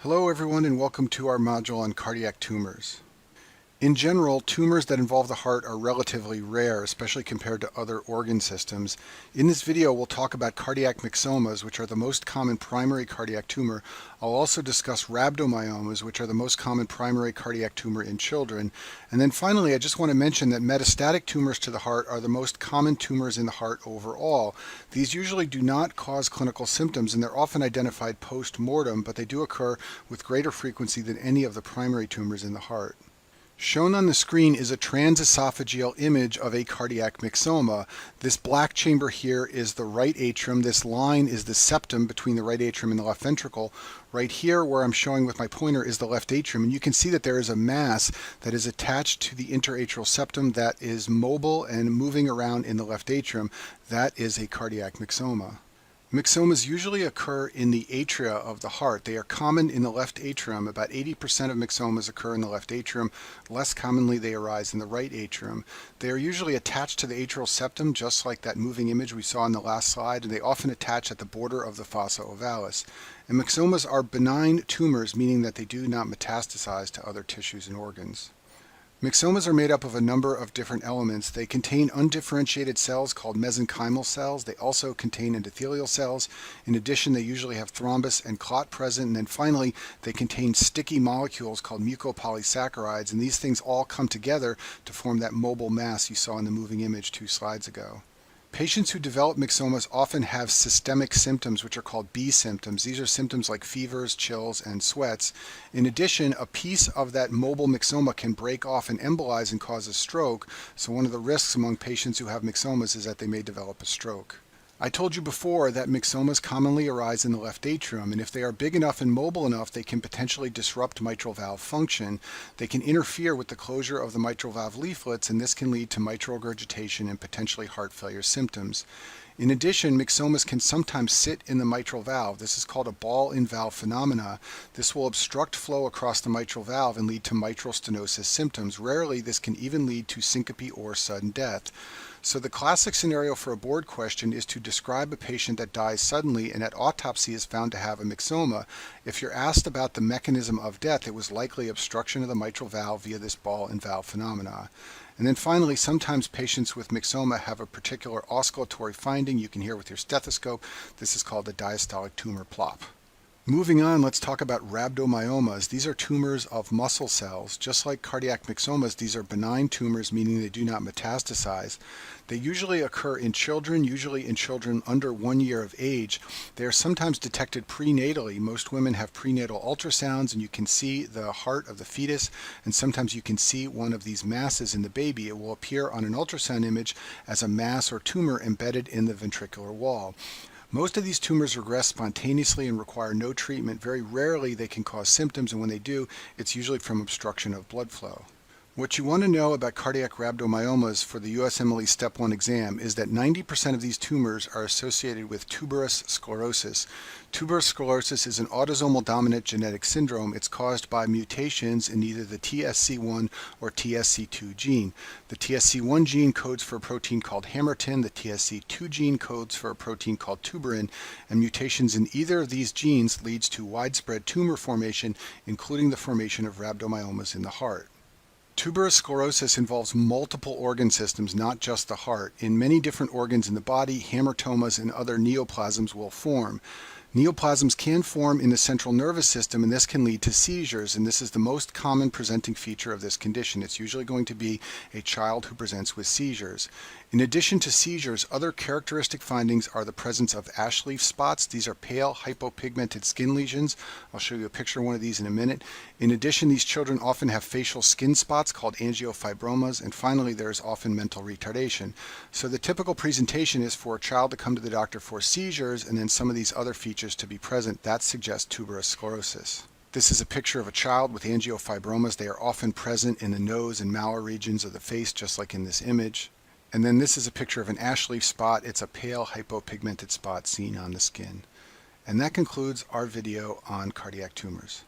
Hello everyone and welcome to our module on cardiac tumors. In general, tumors that involve the heart are relatively rare, especially compared to other organ systems. In this video, we'll talk about cardiac myxomas, which are the most common primary cardiac tumor. I'll also discuss rhabdomyomas, which are the most common primary cardiac tumor in children. And then finally, I just want to mention that metastatic tumors to the heart are the most common tumors in the heart overall. These usually do not cause clinical symptoms, and they're often identified post-mortem, but they do occur with greater frequency than any of the primary tumors in the heart. Shown on the screen is a transesophageal image of a cardiac myxoma. This black chamber here is the right atrium. This line is the septum between the right atrium and the left ventricle. Right here, where I'm showing with my pointer, is the left atrium, and you can see that there is a mass that is attached to the interatrial septum that is mobile and moving around in the left atrium. That is a cardiac myxoma. Myxomas usually occur in the atria of the heart. They are common in the left atrium. About 80% of myxomas occur in the left atrium. Less commonly, they arise in the right atrium. They are usually attached to the atrial septum, just like that moving image we saw in the last slide, and they often attach at the border of the fossa ovalis. And myxomas are benign tumors, meaning that they do not metastasize to other tissues and organs. Myxomas are made up of a number of different elements. They contain undifferentiated cells called mesenchymal cells. They also contain endothelial cells. In addition, they usually have thrombus and clot present. And then finally, they contain sticky molecules called mucopolysaccharides. And these things all come together to form that mobile mass you saw in the moving image 2 slides ago. Patients who develop myxomas often have systemic symptoms, which are called B symptoms. These are symptoms like fevers, chills, and sweats. In addition, a piece of that mobile myxoma can break off and embolize and cause a stroke. So one of the risks among patients who have myxomas is that they may develop a stroke. I told you before that myxomas commonly arise in the left atrium, and if they are big enough and mobile enough, they can potentially disrupt mitral valve function. They can interfere with the closure of the mitral valve leaflets, and this can lead to mitral regurgitation and potentially heart failure symptoms. In addition, myxomas can sometimes sit in the mitral valve. This is called a ball-in-valve phenomena. This will obstruct flow across the mitral valve and lead to mitral stenosis symptoms. Rarely, this can even lead to syncope or sudden death. So the classic scenario for a board question is to describe a patient that dies suddenly and at autopsy is found to have a myxoma. If you're asked about the mechanism of death, it was likely obstruction of the mitral valve via this ball-in-valve phenomena. And then finally, sometimes patients with myxoma have a particular oscillatory finding you can hear with your stethoscope. This is called the diastolic tumor plop. Moving on, let's talk about rhabdomyomas. These are tumors of muscle cells. Just like cardiac myxomas, these are benign tumors, meaning they do not metastasize. They usually occur in children, usually in children under 1 year of age. They are sometimes detected prenatally. Most women have prenatal ultrasounds, and you can see the heart of the fetus, and sometimes you can see one of these masses in the baby. It will appear on an ultrasound image as a mass or tumor embedded in the ventricular wall. Most of these tumors regress spontaneously and require no treatment. Very rarely they can cause symptoms, and when they do, it's usually from obstruction of blood flow. What you want to know about cardiac rhabdomyomas for the USMLE Step 1 exam is that 90% of these tumors are associated with tuberous sclerosis. Tuberous sclerosis is an autosomal dominant genetic syndrome. It's caused by mutations in either the TSC1 or TSC2 gene. The TSC1 gene codes for a protein called hamartin. The TSC2 gene codes for a protein called tuberin, and mutations in either of these genes leads to widespread tumor formation, including the formation of rhabdomyomas in the heart. Tuberous sclerosis involves multiple organ systems, not just the heart. In many different organs in the body, hamartomas and other neoplasms will form. Neoplasms can form in the central nervous system, and this can lead to seizures, and this is the most common presenting feature of this condition. It's usually going to be a child who presents with seizures. In addition to seizures, other characteristic findings are the presence of ash leaf spots. These are pale hypopigmented skin lesions. I'll show you a picture of one of these in a minute. In addition, these children often have facial skin spots called angiofibromas, and finally there is often mental retardation. So the typical presentation is for a child to come to the doctor for seizures and then some of these other features to be present. That suggests tuberous sclerosis. This is a picture of a child with angiofibromas. They are often present in the nose and malar regions of the face, just like in this image. And then this is a picture of an ash leaf spot. It's a pale hypopigmented spot seen on the skin. And that concludes our video on cardiac tumors.